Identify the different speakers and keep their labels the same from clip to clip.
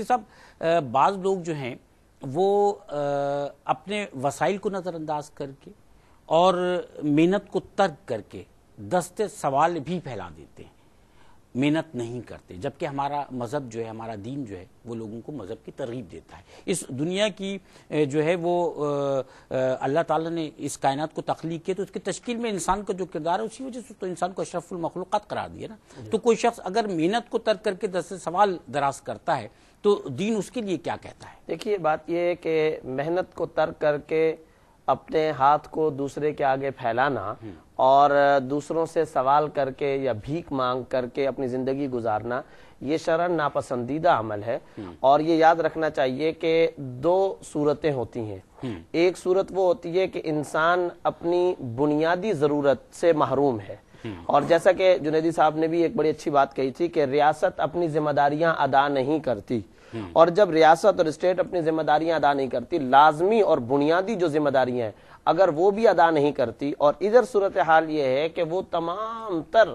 Speaker 1: صاحب بعض لوگ جو ہیں وہ اپنے وسائل کو نظر انداز کر کے اور محنت کو ترک کر کے دست سوال بھی پھیلا دیتے ہیں، محنت نہیں کرتے، جبکہ ہمارا مذہب جو ہے، ہمارا دین جو ہے وہ لوگوں کو مذہب کی ترغیب دیتا ہے۔ اس دنیا کی جو ہے وہ اللہ تعالیٰ نے اس کائنات کو تخلیق کیا تو اس کی تشکیل میں انسان کا جو کردار ہے اسی وجہ سے تو انسان کو اشرف المخلوقات قرار دیا نا۔ تو کوئی شخص اگر محنت کو ترک کر کے دست سوال دراز کرتا ہے تو دین اس کے لیے کیا کہتا ہے؟
Speaker 2: دیکھیے بات یہ ہے کہ محنت کو ترک کر کے اپنے ہاتھ کو دوسرے کے آگے پھیلانا اور دوسروں سے سوال کر کے یا بھیک مانگ کر کے اپنی زندگی گزارنا، یہ شرعاً ناپسندیدہ عمل ہے۔ اور یہ یاد رکھنا چاہیے کہ دو صورتیں ہوتی ہیں۔ ایک صورت وہ ہوتی ہے کہ انسان اپنی بنیادی ضرورت سے محروم ہے، اور جیسا کہ جنیدی صاحب نے بھی ایک بڑی اچھی بات کہی تھی کہ ریاست اپنی ذمہ داریاں ادا نہیں کرتی، اور جب ریاست اور اسٹیٹ اپنی ذمہ داریاں ادا نہیں کرتی، لازمی اور بنیادی جو ذمہ داریاں ہیں اگر وہ بھی ادا نہیں کرتی، اور ادھر صورتحال یہ ہے کہ وہ تمام تر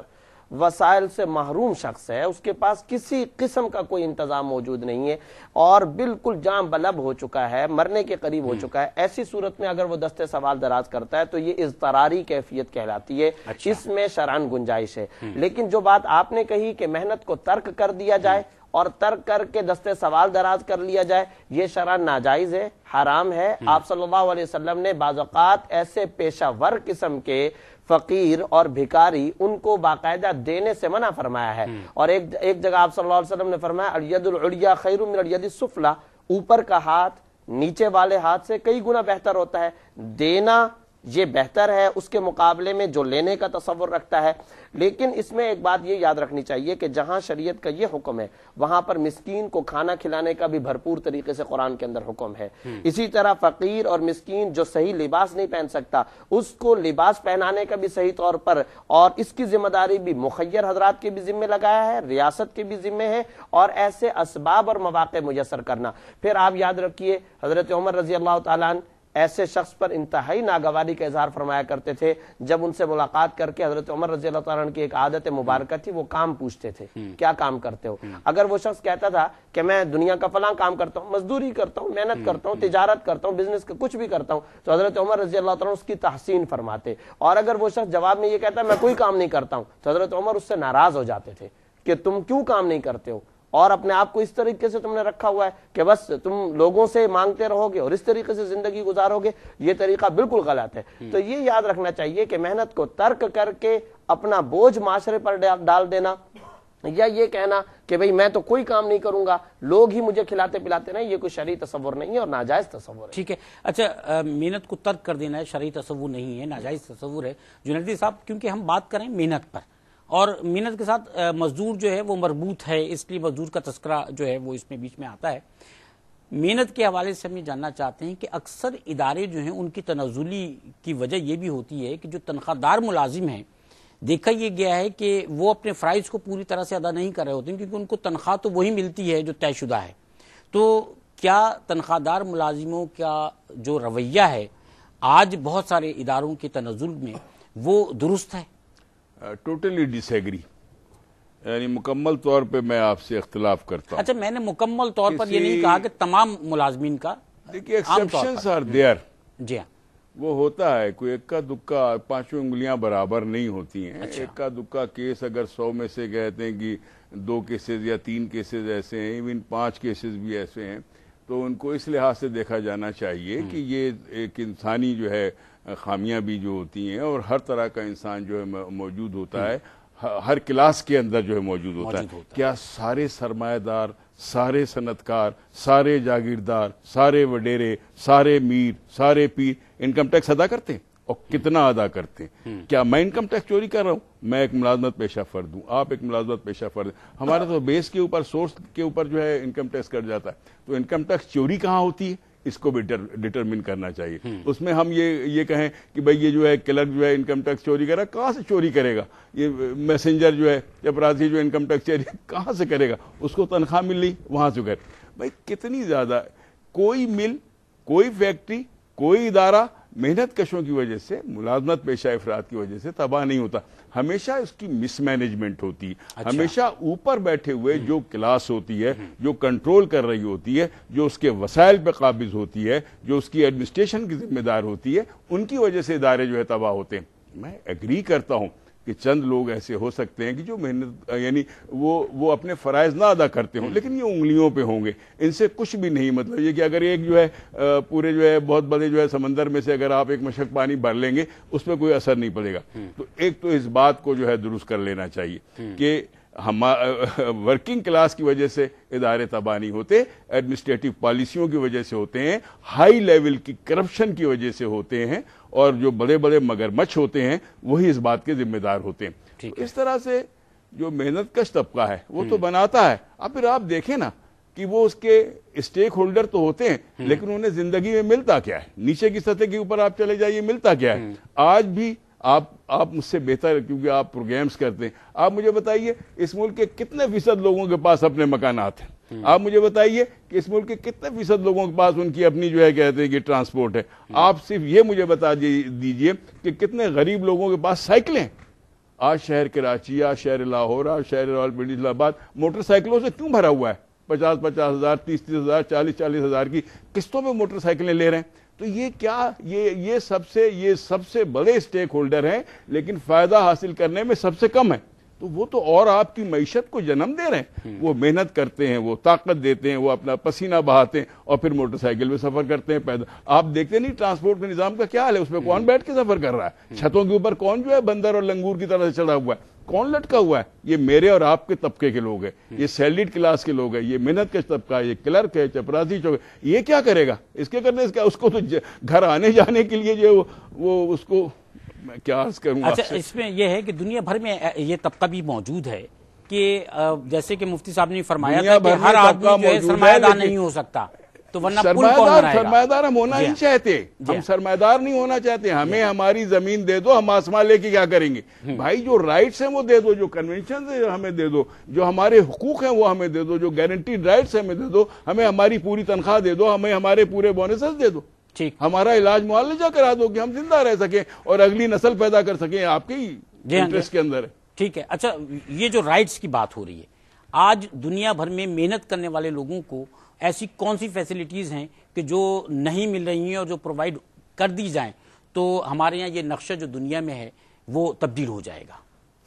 Speaker 2: وسائل سے محروم شخص ہے، اس کے پاس کسی قسم کا کوئی انتظام موجود نہیں ہے اور بالکل جاں بلب ہو چکا ہے، مرنے کے قریب ہو چکا ہے، ایسی صورت میں اگر وہ دست سوال دراز کرتا ہے تو یہ اضطراری کیفیت کہلاتی ہے۔ اس میں شرعاً گنجائش ہے۔ لیکن جو بات آپ نے کہی کہ محنت کو ترک کر دیا جائے اور ترک کر کے دست سوال دراز کر لیا جائے، یہ شرعاً ناجائز ہے، حرام ہے۔ آپ صلی اللہ علیہ وسلم نے بعض اوقات ایسے پیشہ ور قسم کے فقیر اور بھکاری ان کو باقاعدہ دینے سے منع فرمایا ہے، اور ایک جگہ آپ صلی اللہ علیہ وسلم نے فرمایا الید العلیٰ خیر من الید السفلیٰ، اوپر کا ہاتھ نیچے والے ہاتھ سے کئی گنا بہتر ہوتا ہے، دینا یہ بہتر ہے اس کے مقابلے میں جو لینے کا تصور رکھتا ہے۔ لیکن اس میں ایک بات یہ یاد رکھنی چاہیے کہ جہاں شریعت کا یہ حکم ہے وہاں پر مسکین کو کھانا کھلانے کا بھی بھرپور طریقے سے قرآن کے اندر حکم ہے۔ اسی طرح فقیر اور مسکین جو صحیح لباس نہیں پہن سکتا اس کو لباس پہنانے کا بھی صحیح طور پر، اور اس کی ذمہ داری بھی مخیر حضرات کے بھی ذمہ لگایا ہے، ریاست کے بھی ذمہ ہے، اور ایسے اسباب اور مواقع میسر کرنا۔ پھر آپ یاد رکھیے حضرت عمر رضی اللہ تعالیٰ عنہ ایسے شخص پر انتہائی ناگواری کا اظہار فرمایا کرتے تھے، جب ان سے ملاقات کر کے حضرت عمر رضی اللہ تعالیٰ عنہ کی ایک عادت مبارکہ تھی، وہ کام پوچھتے تھے، کیا کام کرتے ہو؟ اگر وہ شخص کہتا تھا کہ میں دنیا کا فلاں کام کرتا ہوں، مزدوری کرتا ہوں، محنت کرتا ہوں، تجارت کرتا ہوں، بزنس کا کچھ بھی کرتا ہوں، تو حضرت عمر رضی اللہ تعالیٰ عنہ اس کی تحسین فرماتے، اور اگر وہ شخص جواب میں یہ کہتا میں کوئی کام نہیں کرتا ہوں تو حضرت عمر اس سے ناراض ہو جاتے تھے کہ تم کیوں کام نہیں کرتے ہو، اور اپنے آپ کو اس طریقے سے تم نے رکھا ہوا ہے کہ بس تم لوگوں سے مانگتے رہو گے اور اس طریقے سے زندگی گزارو گے، یہ طریقہ بالکل غلط ہے۔ تو یہ یاد رکھنا چاہیے کہ محنت کو ترک کر کے اپنا بوجھ معاشرے پر ڈال دینا، یا یہ کہنا کہ بھئی میں تو کوئی کام نہیں کروں گا، لوگ ہی مجھے کھلاتے پلاتے نہیں، یہ کوئی شرعی تصور نہیں ہے اور ناجائز تصور ہے۔
Speaker 1: ٹھیک ہے، اچھا محنت کو ترک کر دینا ہے، شرعی تصور نہیں ہے، ناجائز تصور ہے۔ جنیدی صاحب کیونکہ ہم بات کریں محنت پر، اور محنت کے ساتھ مزدور جو ہے وہ مربوط ہے، اس لیے مزدور کا تذکرہ جو ہے وہ اس میں بیچ میں آتا ہے۔ محنت کے حوالے سے ہم یہ جاننا چاہتے ہیں کہ اکثر ادارے جو ہیں ان کی تنزلی کی وجہ یہ بھی ہوتی ہے کہ جو تنخواہ دار ملازم ہیں، دیکھا یہ گیا ہے کہ وہ اپنے فرائض کو پوری طرح سے ادا نہیں کر رہے ہوتے ہیں، کیونکہ ان کو تنخواہ تو وہی ملتی ہے جو طے شدہ ہے۔ تو کیا تنخواہ دار ملازموں کا جو رویہ ہے آج بہت اداروں اداروں کے تنزل میں وہ درست ہے؟
Speaker 3: ٹوٹلی ڈس ایگری، یعنی مکمل طور پہ میں آپ سے اختلاف کرتا ہوں۔
Speaker 1: اچھا میں نے مکمل طور پر یہ نہیں کہا کہ تمام ملازمین کا،
Speaker 3: دیکھیے ایکسیپشنز آر دیئر،
Speaker 1: جی ہاں
Speaker 3: وہ ہوتا ہے، کوئی اکا دکا پانچوں انگلیاں برابر نہیں ہوتی ہیں۔ اکا دکا کیس اگر 100 میں سے کہتے ہیں کہ 2 کیسز یا 3 کیسز ایسے ہیں، ایون 5 کیسز بھی ایسے ہیں، تو ان کو اس لحاظ سے دیکھا جانا چاہیے کہ یہ ایک انسانی جو ہے خامیاں بھی جو ہوتی ہیں، اور ہر طرح کا انسان جو ہے موجود ہوتا ہے، ہر کلاس کے اندر جو ہے موجود ہوتا ہے۔ کیا سارے سرمایہ دار، سارے صنعت کار، سارے جاگیردار، سارے وڈیرے، سارے میر، سارے پیر انکم ٹیکس ادا کرتے ہیں؟ اور کتنا ادا کرتے ہیں؟ کیا میں انکم ٹیکس چوری کر رہا ہوں؟ میں ایک ملازمت پیشہ فرد ہوں، آپ ایک ملازمت پیشہ فرد ہیں، ہمارے تو بیس کے اوپر، سورس کے اوپر جو ہے انکم ٹیکس کٹ جاتا ہے۔ تو انکم ٹیکس چوری کہاں ہوتی ہے اس کو بھی ڈٹرمن کرنا چاہیے۔ اس میں ہم یہ کہیں کہ بھئی یہ جو ہے کلرک جو ہے انکم ٹیکس چوری کرے گا، کہاں سے چوری کرے گا؟ یہ میسنجر جو ہے اپرادھی جو انکم ٹیکس چوری کہاں سے کرے گا؟ اس کو تنخواہ مل رہی وہاں سے کرے۔ بھئی کتنی زیادہ، کوئی مل، کوئی فیکٹری، کوئی ادارہ محنت کشوں کی وجہ سے، ملازمت پیشہ افراد کی وجہ سے تباہ نہیں ہوتا، ہمیشہ اس کی مس مینجمنٹ ہوتی ہے، ہمیشہ اوپر بیٹھے ہوئے جو کلاس ہوتی ہے، جو کنٹرول کر رہی ہوتی ہے، جو اس کے وسائل پہ قابض ہوتی ہے، جو اس کی ایڈمنسٹریشن کی ذمہ دار ہوتی ہے، ان کی وجہ سے ادارے جو ہے تباہ ہوتے ہیں۔ میں ایگری کرتا ہوں کہ چند لوگ ایسے ہو سکتے ہیں کہ جو محنت یعنی وہ اپنے فرائض نہ ادا کرتے ہوں، لیکن یہ انگلیوں پہ ہوں گے، ان سے کچھ بھی نہیں، مطلب یہ کہ اگر ایک جو ہے پورے جو ہے بہت بڑے جو ہے سمندر میں سے اگر آپ ایک مشک پانی بھر لیں گے اس پہ کوئی اثر نہیں پڑے گا۔ تو ایک تو اس بات کو جو ہے درست کر لینا چاہیے کہ ورکنگ کلاس کی وجہ سے ادارے تباہ نہیں ہوتے، ایڈمنسٹریٹو پالیسیوں کی وجہ سے ہوتے ہیں، ہائی لیول کی کرپشن کی وجہ سے ہوتے ہیں، اور جو بڑے بڑے مگرمچھ ہوتے ہیں وہی اس بات کے ذمہ دار ہوتے ہیں۔ اس طرح سے جو محنت کش طبقہ ہے وہ تو بناتا ہے، اب پھر آپ دیکھیں نا کہ وہ اس کے اسٹیک ہولڈر تو ہوتے ہیں، لیکن انہیں زندگی میں ملتا کیا ہے؟ نیچے کی سطح کے اوپر آپ چلے جائیے، ملتا کیا ہے؟ آج بھی آپ مجھ سے بہتر کیونکہ آپ پروگرامز کرتے ہیں، آپ مجھے بتائیے اس ملک کے کتنے فیصد لوگوں کے پاس اپنے مکانات ہیں؟ آپ مجھے بتائیے کہ اس ملک کے کتنے فیصد لوگوں کے پاس ان کی اپنی جو ہے کہتے ہیں کہ ٹرانسپورٹ ہے؟ آپ صرف یہ مجھے بتا دیجئے کہ کتنے غریب لوگوں کے پاس سائیکلیں؟ آج شہر کراچی، آج شہر لاہور، آج شہر راولپنڈی، اسلام آباد موٹر سائیکلوں سے کیوں بھرا ہوا ہے؟ 50,000 ہزار، 30,000، 40,000 ہزار کی قسطوں میں موٹر سائیکلیں لے رہے ہیں۔ تو یہ کیا، یہ سب سے بڑے اسٹیک ہولڈر ہیں، لیکن فائدہ حاصل کرنے میں سب سے کم ہے۔ تو وہ تو اور آپ کی معیشت کو جنم دے رہے ہیں، وہ محنت کرتے ہیں، وہ طاقت دیتے ہیں، وہ اپنا پسینہ بہاتے ہیں، اور پھر موٹر سائیکل میں سفر کرتے ہیں پیدل۔ آپ دیکھتے نہیں ٹرانسپورٹ کے نظام کا کیا حال ہے؟ اس میں کون بیٹھ کے سفر کر رہا ہے؟ چھتوں کے اوپر کون جو ہے بندر اور لنگور کی طرح سے چڑھا ہوا ہے؟ کون لٹکا ہوا ہے؟ یہ میرے اور آپ کے طبقے کے لوگ ہیں، یہ سیلریڈ کلاس کے لوگ ہیں، یہ محنت کش طبقہ ہے، یہ کلرک ہے، چپراسی چوک ہے۔ یہ کیا کرے گا؟ اس کے کرنے سے اس کو تو گھر آنے جانے کے لیے جو وہ اس کو میں کیا عرض کروں۔
Speaker 1: اچھا، اس میں یہ ہے کہ دنیا بھر میں یہ طبقہ بھی موجود ہے کہ جیسے کہ مفتی صاحب نے فرمایا تھا کہ ہر آدمی جو ہے سرمایہ دار نہیں ہو سکتا، تو ورنہ
Speaker 3: سرمایہ دار ہم ہونا نہیں چاہتے، ہم سرمایہ دار نہیں ہونا چاہتے، ہمیں ہماری زمین دے دو، ہم آسمان لے کے کیا کریں گے؟ بھائی جو رائٹس ہیں وہ دے دو، جو کنونشن ہیں ہمیں دے دو، جو ہمارے حقوق ہیں وہ ہمیں دے دو، جو گارنٹیڈ رائٹس ہیں ہمیں دے دو، ہمیں ہماری پوری تنخواہ دے دو، ہمیں ہمارے پورے بونسز دے دو، ہمارا علاج معالجہ کرا دو کہ ہم زندہ رہ سکیں اور اگلی نسل پیدا کر سکیں، آپ کے ہی انٹرسٹ کے اندر ہے۔
Speaker 1: ٹھیک ہے۔ اچھا، یہ جو رائٹس کی بات ہو رہی ہے، آج دنیا بھر میں محنت کرنے والے لوگوں کو ایسی کون سی فیسلٹیز ہیں کہ جو نہیں مل رہی ہیں اور جو پرووائڈ کر دی جائیں تو ہمارے یہاں یہ نقشہ جو دنیا میں ہے وہ تبدیل ہو جائے گا؟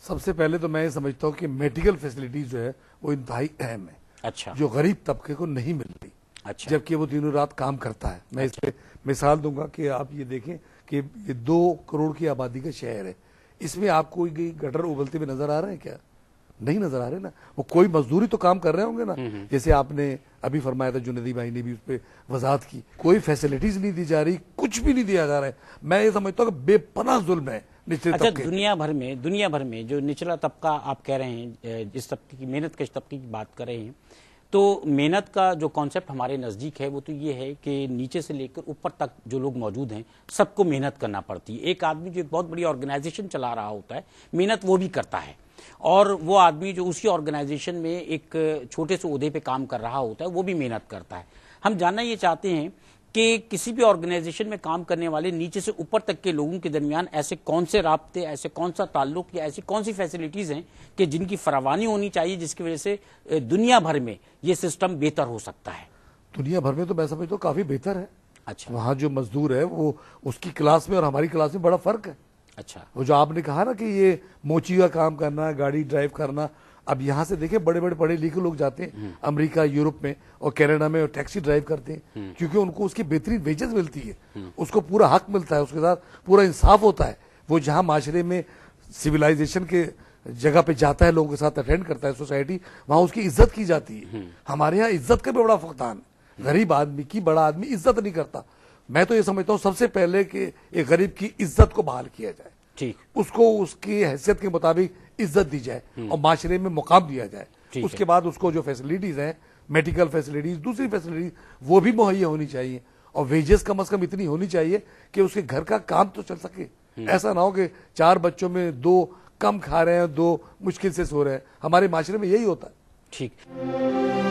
Speaker 4: سب سے پہلے تو میں یہ سمجھتا ہوں کہ میڈیکل فیسلٹیز جو ہے وہ انتہائی اہم ہے،
Speaker 1: اچھا،
Speaker 4: جو غریب طبقے کو نہیں مل رہی،
Speaker 1: اچھا،
Speaker 4: جبکہ وہ دنوں رات کام کرتا ہے۔ میں اس پہ مثال دوں گا کہ آپ یہ دیکھیں کہ یہ 2 کروڑ کی آبادی کا شہر ہے، اس میں آپ کو گٹر ابلتے ہوئے نظر آ رہے ہیں کیا؟ نہیں نظر آ رہے نا۔ وہ کوئی مزدوری تو کام کر رہے ہوں گے نا، جیسے آپ نے ابھی فرمایا تھا، جنیدی بھائی نے بھی اس پہ وضاحت کی، کوئی فیسلٹیز نہیں دی جا رہی، کچھ بھی نہیں دیا جا رہا ہے۔ میں یہ سمجھتا ہوں کہ بے پناہ ظلم ہے نچلے
Speaker 1: اچھا،
Speaker 4: طبقے۔
Speaker 1: دنیا بھر میں جو نچلا طبقہ آپ کہہ رہے ہیں، جس طبقے کی محنت کش طبقے کی بات کر رہے ہیں، تو محنت کا جو کانسیپٹ ہمارے نزدیک ہے وہ تو یہ ہے کہ نیچے سے لے کر اوپر تک جو لوگ موجود ہیں سب کو محنت کرنا پڑتی ہے۔ ایک آدمی جو ایک بہت بڑی آرگنائزیشن چلا رہا ہوتا ہے، محنت وہ بھی کرتا ہے، اور وہ آدمی جو اسی آرگنائزیشن میں ایک چھوٹے سے عہدے پہ کام کر رہا ہوتا ہے وہ بھی محنت کرتا ہے۔ ہم جاننا یہ چاہتے ہیں کہ کسی بھی آرگنائزیشن میں کام کرنے والے نیچے سے اوپر تک کے لوگوں کے درمیان ایسے کون سے رابطے، ایسے کون سا تعلق یا ایسی کون سی فیسلٹیز ہیں کہ جن کی فراوانی ہونی چاہیے جس کی وجہ سے دنیا بھر میں یہ سسٹم بہتر ہو سکتا ہے؟
Speaker 4: دنیا بھر میں تو میں سمجھتا ہوں کافی بہتر ہے۔
Speaker 1: اچھا،
Speaker 4: وہاں جو مزدور ہے وہ اس کی کلاس میں اور ہماری کلاس میں بڑا فرق ہے۔
Speaker 1: اچھا،
Speaker 4: وہ جو آپ نے کہا نا کہ یہ موچی کا کام کرنا، گاڑی ڈرائیو کرنا، اب یہاں سے دیکھیں بڑے بڑے پڑھے لکھے لوگ جاتے ہیں امریکہ، یورپ میں اور کینیڈا میں، اور ٹیکسی ڈرائیو کرتے ہیں کیونکہ ان کو اس کی بہترین ویجز ملتی ہے، اس کو پورا حق ملتا ہے، اس کے ساتھ پورا انصاف ہوتا ہے۔ وہ جہاں معاشرے میں سویلائزیشن کے جگہ پہ جاتا ہے، لوگوں کے ساتھ اٹینڈ کرتا ہے سوسائٹی، وہاں اس کی عزت کی جاتی ہے۔ ہمارے یہاں عزت کا بھی بڑا فقدان ہے، غریب آدمی کی بڑا آدمی عزت نہیں کرتا۔ میں تو یہ سمجھتا ہوں سب سے پہلے کہ ایک غریب کی عزت کو بحال کیا جائے،
Speaker 1: ٹھیک،
Speaker 4: اس کو اس کی حیثیت کے مطابق عزت دی جائے اور معاشرے میں مقام دیا جائے۔ اس کے بعد اس کو جو فیسلٹیز ہیں، میڈیکل فیسلٹیز، دوسری فیسلٹیز، وہ بھی مہیا ہونی چاہیے، اور ویجز کم از کم اتنی ہونی چاہیے کہ اس کے گھر کا کام تو چل سکے۔ ایسا نہ ہو کہ 4 بچوں میں 2 کم کھا رہے ہیں، 2 مشکل سے سو رہے ہیں۔ ہمارے معاشرے میں یہی ہوتا ہے۔
Speaker 1: ٹھیک۔